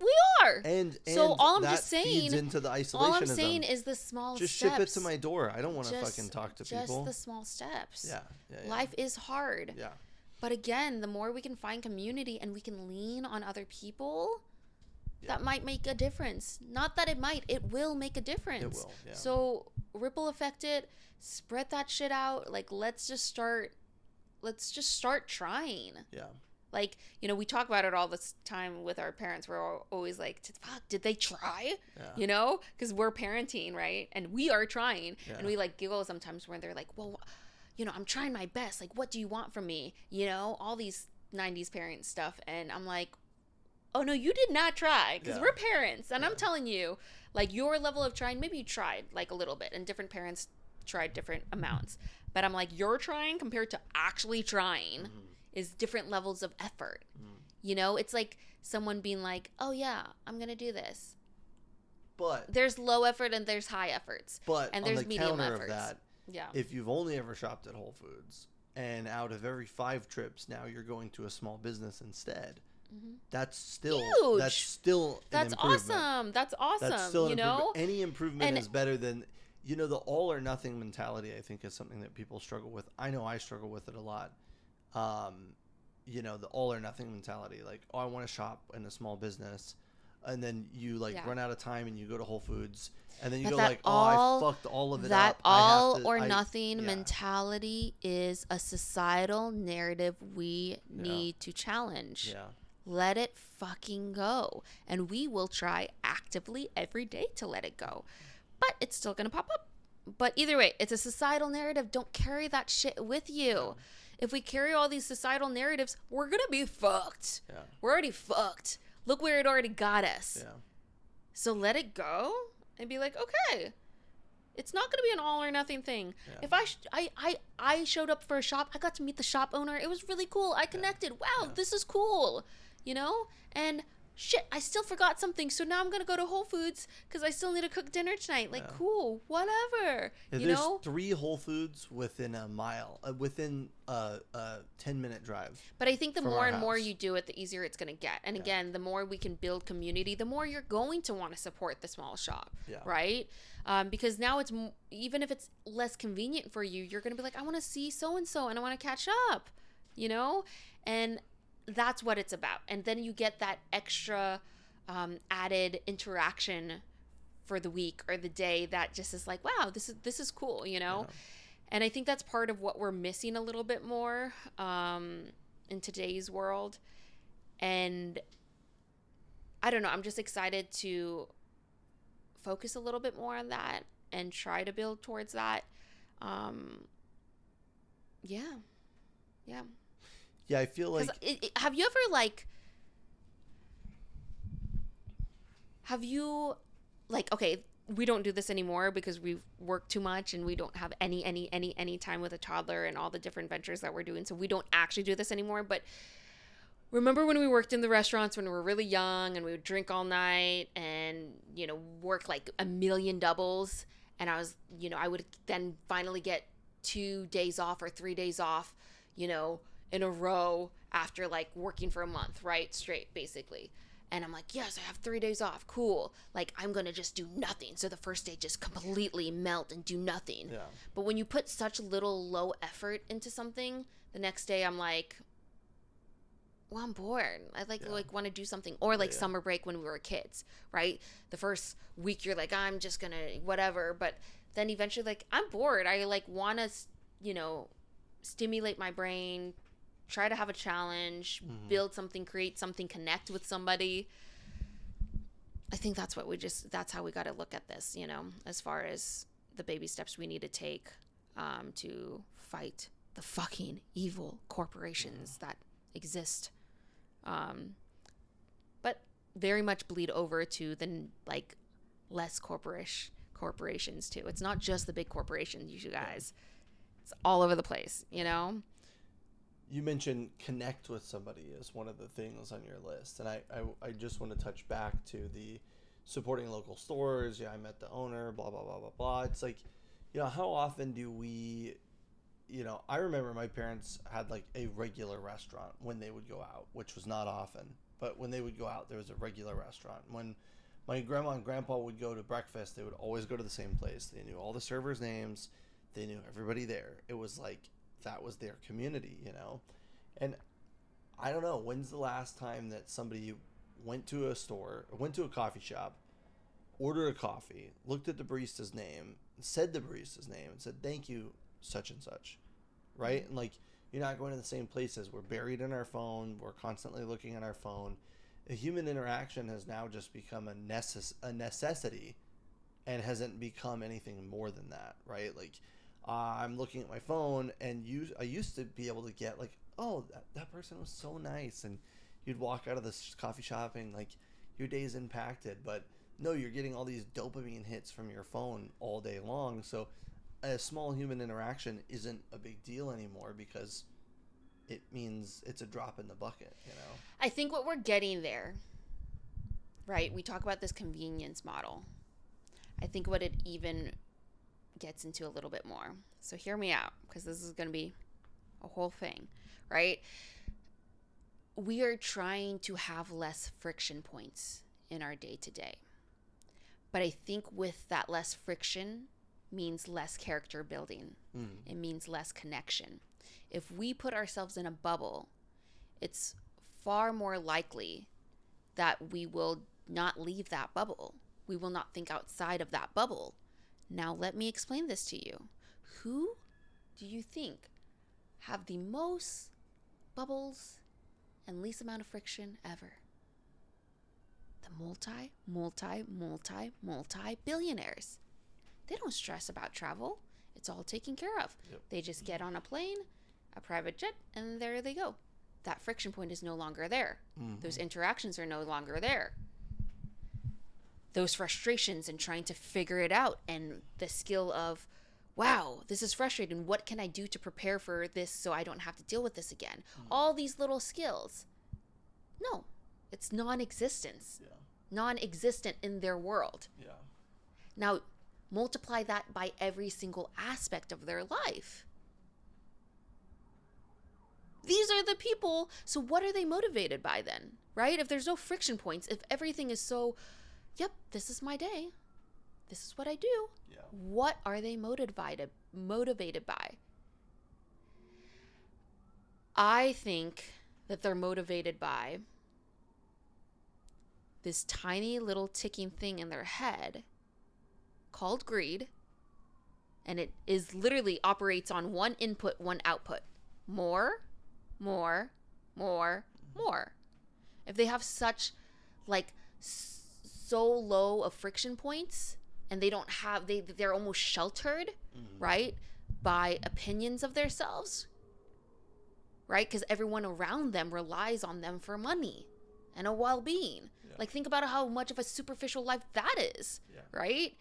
We are. And so all I'm that just saying, feeds into the isolationism. all I'm saying is the small just steps. ship it to my door. I don't want to fucking talk to people. Just the small steps. Yeah. Life is hard. Yeah. But again, the more we can find community and we can lean on other people, that might make a difference. Not that it might, it will make a difference. It will, yeah. So ripple effect it, spread that shit out. Like, let's just start trying. Yeah. Like, you know, we talk about it all this time with our parents. We're always like, fuck, did they try? Yeah. You know, because we're parenting, right? And we are trying. Yeah. And we like giggle sometimes when they're like, well, you know, I'm trying my best. Like, what do you want from me? You know, all these 90s parent stuff. And I'm like, oh, no, you did not try, because we're parents. And I'm telling you, like, your level of trying, maybe you tried like a little bit and different parents tried different amounts. But I'm like, you're trying compared to actually trying. Mm-hmm. Is different levels of effort. You know, it's like someone being like, oh yeah, I'm going to do this. But there's low effort and there's high efforts. But and there's on the medium counter efforts. Of that, if you've only ever shopped at Whole Foods and out of every 5 trips, now you're going to a small business instead. Mm-hmm. That's still huge. That's still that's an improvement. Awesome. That's awesome. That's still an improvement. Any improvement is better than, you know, the all or nothing mentality. I think is something that people struggle with. I know I struggle with it a lot. You know, the all or nothing mentality, like, oh, I want to shop in a small business. and then you like Yeah. run out of time and you go to Whole Foods, and then you But go that like, oh, all I fucked all of it that up. all or I nothing yeah, mentality is a societal narrative we yeah, need to challenge. yeah, Let it fucking go. And we will try actively every day to let it go. But it's still going to pop up. But either way, it's a societal narrative. Don't carry that shit with you. yeah, If we carry all these societal narratives, we're going to be fucked. yeah, We're already fucked. Look where it already got us. yeah. So let it go and be like, okay, it's not going to be an all or nothing thing. Yeah. If I showed up for a shop, I got to meet the shop owner. It was really cool. I connected. Wow, Yeah. this is cool. You know? And shit, I still forgot something. So now I'm going to go to Whole Foods because I still need to cook dinner tonight. Like, Yeah. cool, whatever. If you there's know? 3 Whole Foods within a mile, within a 10-minute drive. But I think the from more our and more house. you do it, the easier it's going to get. And Yeah. again, the more we can build community, the more you're going to want to support the small shop, Yeah. right? Because now it's even if it's less convenient for you, you're going to be like, I want to see so and so, and I want to catch up, you know, and that's what it's about. And then you get that extra added interaction for the week or the day that just is like, wow, this is cool, you know. Yeah. And I think that's part of what we're missing a little bit more in today's world. And I don't know, I'm just excited to focus a little bit more on that and try to build towards that. Yeah. Yeah. Yeah, I feel like Have you ever okay, we don't do this anymore because we've worked too much and we don't have any time with a toddler and all the different ventures that we're doing. So we don't actually do this anymore. But remember when we worked in the restaurants when we were really young and we would drink all night and, you know, work like a million doubles. And I was, you know, I would then finally get 2 days off or 3 days off, you know, in a row after like working for a month, right? Straight, basically. And I'm like, yes, I have 3 days off. Cool. Like, I'm going to just do nothing. So the first day just completely melt and do nothing. yeah. But when you put such little low effort into something, the next day I'm like, well, I'm bored. I like want to do something. Or like summer break when we were kids, right? The first week you're like, I'm just going to whatever. But then eventually like, I'm bored. I like want to, you know, stimulate my brain, try to have a challenge, build something, create something, connect with somebody. I think that's how we got to look at this, you know, as far as the baby steps we need to take to fight the fucking evil corporations that exist. But very much bleed over to the like less corporations too. It's not just the big corporations, you guys. It's all over the place, you know? You mentioned connect with somebody as one of the things on your list. And I just want to touch back to the supporting local stores. Yeah, I met the owner, blah, blah, blah, blah, blah. It's like, you know, how often do we, you know, I remember my parents had like a regular restaurant when they would go out, which was not often. But when they would go out, there was a regular restaurant. When my grandma and grandpa would go to breakfast, they would always go to the same place. They knew all the servers' names. They knew everybody there. It was like, that was their community, you know? And I don't know, when's the last time that somebody went to a store, or went to a coffee shop, ordered a coffee, looked at the barista's name, said the barista's name, and said, thank you, such and such, right? And like, you're not going to the same places. We're buried in our phone. We're constantly looking at our phone. A human interaction has now just become a necessity and hasn't become anything more than that, right? Like, I'm looking at my phone, and I used to be able to get like, oh, that person was so nice, and you'd walk out of this coffee shop and like your day's impacted. But no, you're getting all these dopamine hits from your phone all day long. So a small human interaction isn't a big deal anymore because it means it's a drop in the bucket, you know? I think what we're getting there, right? We talk about this convenience model. I think what it even gets into a little bit more. So hear me out, because this is going to be a whole thing, right? We are trying to have less friction points in our day to day. But I think with that less friction means less character building. It means less connection. If we put ourselves in a bubble, it's far more likely that we will not leave that bubble. We will not think outside of that bubble. Now, let me explain this to you. Who do you think have the most bubbles and least amount of friction ever? The multi billionaires. They don't stress about travel. It's all taken care of. Yep. They just get on a plane, a private jet, and there they go. That friction point is no longer there. Mm-hmm. Those interactions are no longer there. Those frustrations and trying to figure it out, and the skill of, wow, this is frustrating. What can I do to prepare for this so I don't have to deal with this again? Mm-hmm. All these little skills. No, it's non-existence. Yeah. Non-existent in their world. Yeah. Now, multiply that by every single aspect of their life. These are the people. So what are they motivated by then, right? If there's no friction points, if everything is so, yep, this is my day, this is what I do. Yeah. What are they motivated by? I think that they're motivated by this tiny little ticking thing in their head called greed. And it is literally operates on one input, one output. More. If they have such so low of friction points, and they don't have, they're almost sheltered, right, by opinions of themselves, right? Because everyone around them relies on them for money and a well-being. Yeah. Like, think about how much of a superficial life that is, right?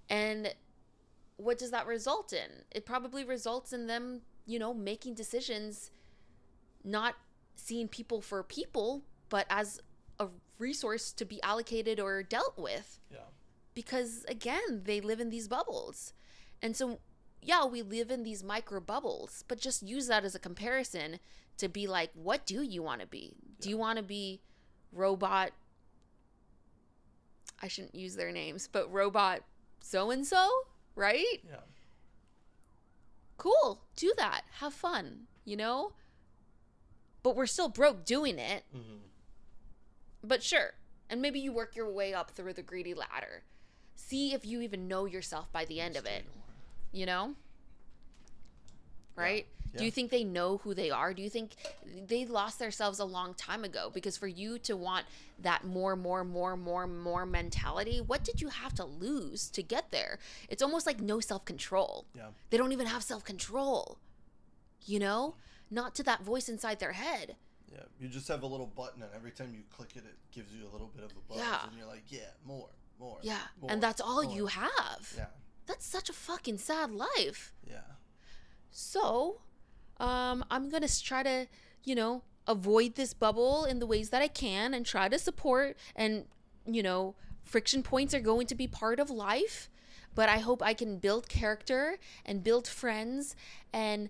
And what does that result in? It probably results in them, making decisions, not seeing people for people, but as a resource to be allocated or dealt with. Yeah. Because, again, they live in these bubbles. And so, yeah, we live in these micro bubbles, but just use that as a comparison to be like, what do you want to be? Yeah. Do you want to be robot, I shouldn't use their names, but robot so-and-so, right? Yeah. Cool. Do that. Have fun, But we're still broke doing it. Mm-hmm. But sure. And maybe you work your way up through the greedy ladder. See if you even know yourself by the end of it. Right? Yeah. Do you think they know who they are? Do you think they lost themselves a long time ago? Because for you to want that more mentality, what did you have to lose to get there? It's almost like no self-control. Yeah. They don't even have self-control. Not to that voice inside their head. Yeah, you just have a little button, and every time you click it, it gives you a little bit of a buzz, and you're like, yeah, more. Yeah, and that's all you have. Yeah. That's such a fucking sad life. Yeah. So, I'm going to try to, avoid this bubble in the ways that I can and try to support, and, friction points are going to be part of life, but I hope I can build character and build friends and,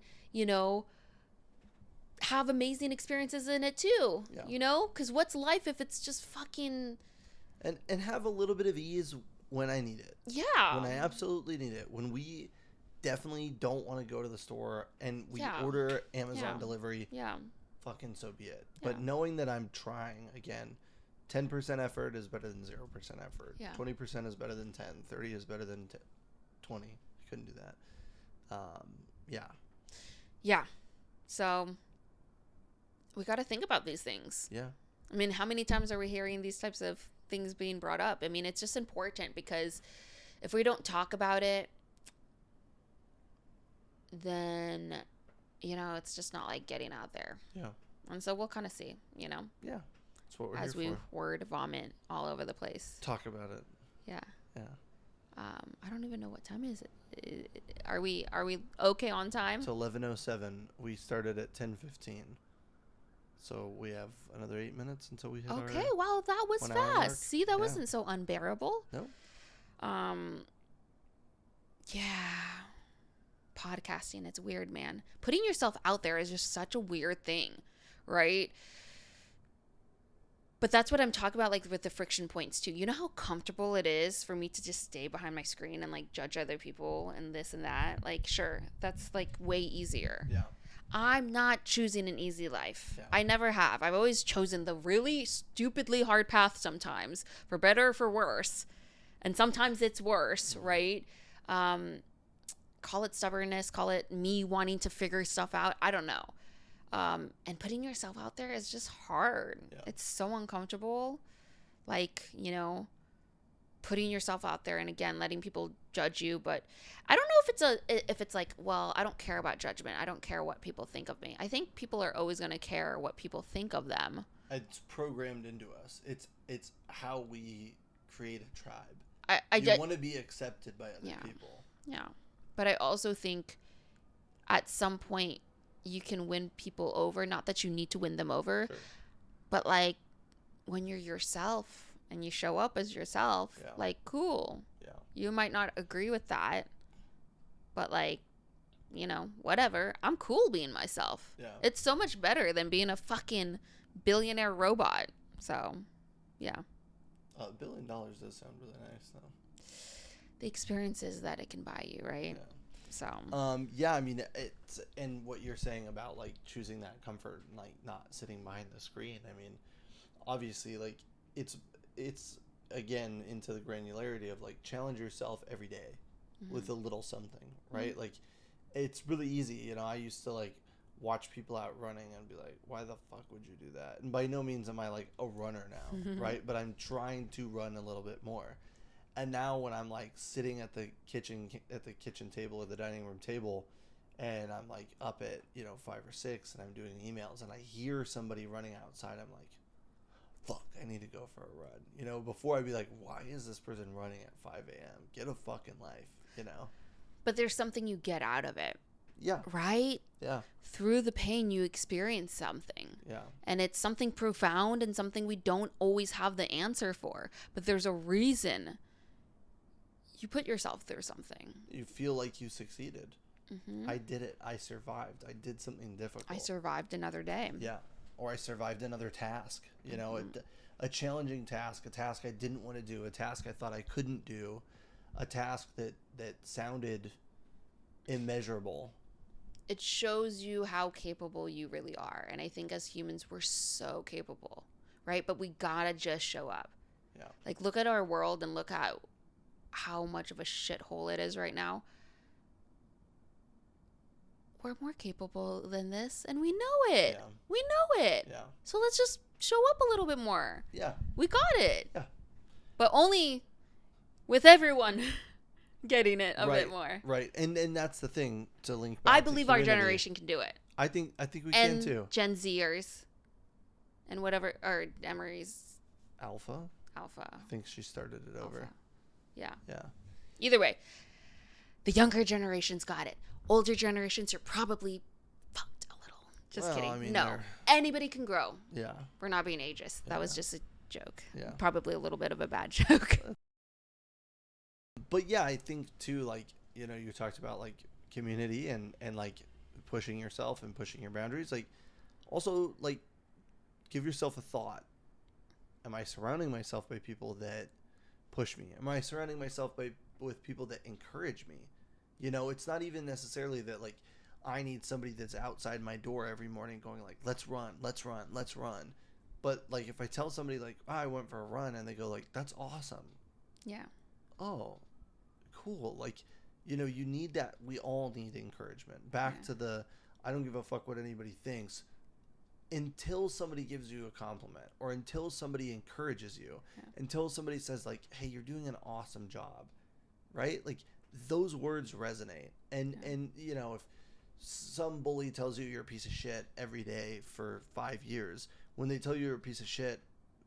have amazing experiences in it too, because what's life if it's just fucking... And have a little bit of ease when I need it. Yeah. When I absolutely need it. When we definitely don't want to go to the store and we order Amazon delivery, fucking so be it. Yeah. But knowing that I'm trying, again, 10% effort is better than 0% effort. Yeah. 20% is better than 10. 30 is better than 20. I couldn't do that. Yeah. So... we got to think about these things. Yeah. I mean, how many times are we hearing these types of things being brought up? I mean, it's just important because if we don't talk about it, then, it's just not like getting out there. Yeah. And so we'll kind of see, Yeah. That's what we're as here we for. word vomit all over the place. Talk about it. Yeah. Yeah. I don't even know what time is it. Are we okay on time? It's 11:07. We started at 10:15. So we have another 8 minutes until we hit our... Okay, wow, that was fast. See, that wasn't so unbearable. No. Yeah. Podcasting, it's weird, man. Putting yourself out there is just such a weird thing, right? But that's what I'm talking about, like, with the friction points, too. You know how comfortable it is for me to just stay behind my screen and, like, judge other people and this and that? Like, sure, that's, like, way easier. Yeah. I'm not choosing an easy life. Yeah. I never have. I've always chosen the really stupidly hard path sometimes, for better or for worse. And sometimes it's worse, right? Call it stubbornness, call it me wanting to figure stuff out. I don't know. And putting yourself out there is just hard. Yeah. It's so uncomfortable. Like, you know, putting yourself out there and again letting people judge you. But I don't know if it's like, well, I don't care about judgment. I don't care what people think of me. I think people are always going to care what people think of them. It's programmed into us. It's how we create a tribe. You want to be accepted by other people. Yeah. But I also think at some point you can win people over. Not that you need to win them over, Sure. but like when you're yourself and you show up as yourself, like, cool. Yeah. You might not agree with that, but like, you know, whatever. I'm cool being myself. Yeah. It's so much better than being a fucking billionaire robot. So, yeah. $1 billion does sound really nice, though. The experiences that it can buy you, right? Yeah. So. Yeah, I mean, it's, and what you're saying about like choosing that comfort, and, like not sitting behind the screen. I mean, obviously, like it's again into the granularity of like challenge yourself every day with a little something, right? Like it's really easy. You know, I used to like watch people out running and be like, why the fuck would you do that? And by no means am I like a runner now, right? But I'm trying to run a little bit more. And now when I'm like sitting at the kitchen table or the dining room table, and I'm like up at 5 or 6 and I'm doing emails and I hear somebody running outside, I'm like, fuck, I need to go for a run. Before I'd be like, why is this person running at 5 a.m.? Get a fucking life, But there's something you get out of it. Yeah. Right? Yeah. Through the pain, you experience something. Yeah. And it's something profound and something we don't always have the answer for. But there's a reason you put yourself through something. You feel like you succeeded. I did it. I survived. I did something difficult. I survived another day. Yeah. Or I survived another task. A challenging task, a task I didn't want to do, a task I thought I couldn't do, a task that sounded immeasurable. It shows you how capable you really are. And I think as humans, we're so capable, right? But we gotta just show up. Yeah. Like, look at our world and look at how much of a shithole it is right now. We're more capable than this, and we know it. Yeah. We know it. Yeah. So let's just show up a little bit more. Yeah. We got it. Yeah. But only with everyone getting it a bit more. Right. And that's the thing to link back I to believe our community. generation can do it. I think we and can too. Gen Zers and whatever, or Emery's Alpha. Alpha. I think she started it over. Alpha. Yeah. Yeah. Either way, the younger generations got it. Older generations are probably fucked a little. Just kidding. I mean, no. Anybody can grow. Yeah. We're not being ageist. That was just a joke. Yeah. Probably a little bit of a bad joke. But yeah, I think too, like, you talked about like community and like pushing yourself and pushing your boundaries. Like, also like give yourself a thought. Am I surrounding myself by people that push me? Am I surrounding myself with people that encourage me? It's not even necessarily that like I need somebody that's outside my door every morning going like, let's run. But like if I tell somebody like, I went for a run, and they go like, that's awesome. Yeah. Oh, cool. Like, you need that. We all need encouragement. Back to the, I don't give a fuck what anybody thinks. Until somebody gives you a compliment, or until somebody encourages you, until somebody says like, hey, you're doing an awesome job, right? Like those words resonate. And if some bully tells you you're a piece of shit every day for 5 years, when they tell you you're a piece of shit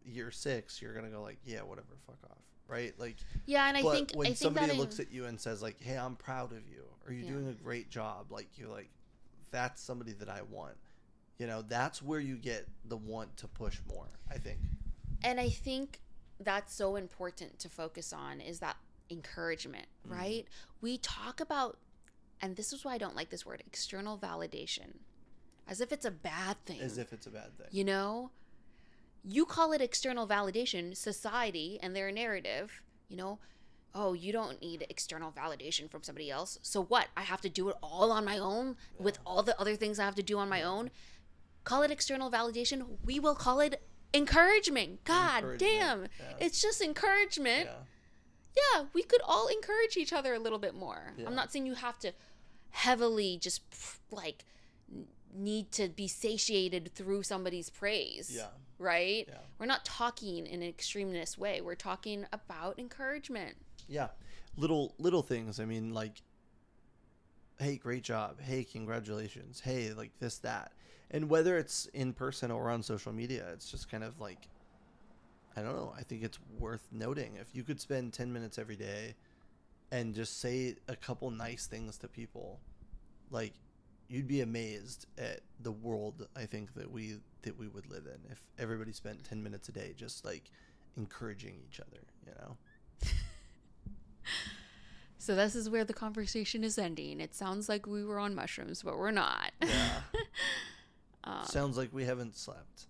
year 6, you're gonna go like, yeah, whatever, fuck off, right? Like, yeah. And I think when somebody that looks at you and says like, hey, I'm proud of you, or you're doing a great job, like you're like, that's somebody that I want. That's where you get the want to push more, I think. And I think that's so important to focus on, is that encouragement, right? We talk about, and this is why I don't like this word, external validation, as if it's a bad thing. You call it external validation, society and their narrative, oh, you don't need external validation from somebody else. So what? I have to do it all on my own with all the other things I have to do on my own. Call it external validation. We will call it encouragement. God damn. Yeah. It's just encouragement. Yeah. Yeah, we could all encourage each other a little bit more. Yeah. I'm not saying you have to heavily just like need to be satiated through somebody's praise. Yeah. Right? Yeah. We're not talking in an extremist way. We're talking about encouragement. Yeah. Little things. I mean, like, hey, great job. Hey, congratulations. Hey, like this, that. And whether it's in person or on social media, it's just kind of like, I don't know. I think it's worth noting. If you could spend 10 minutes every day and just say a couple nice things to people, like, you'd be amazed at the world I think that we would live in if everybody spent 10 minutes a day just like encouraging each other, you know? So this is where the conversation is ending. It sounds like we were on mushrooms, but we're not. Yeah. Sounds like we haven't slept.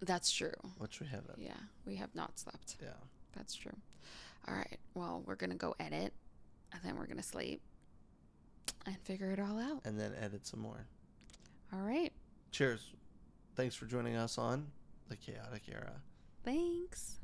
That's true. Which we haven't. Yeah, we have not slept. Yeah. That's true. All right. Well, we're going to go edit, and then we're going to sleep and figure it all out. And then edit some more. All right. Cheers. Thanks for joining us on The Chaotic Era. Thanks.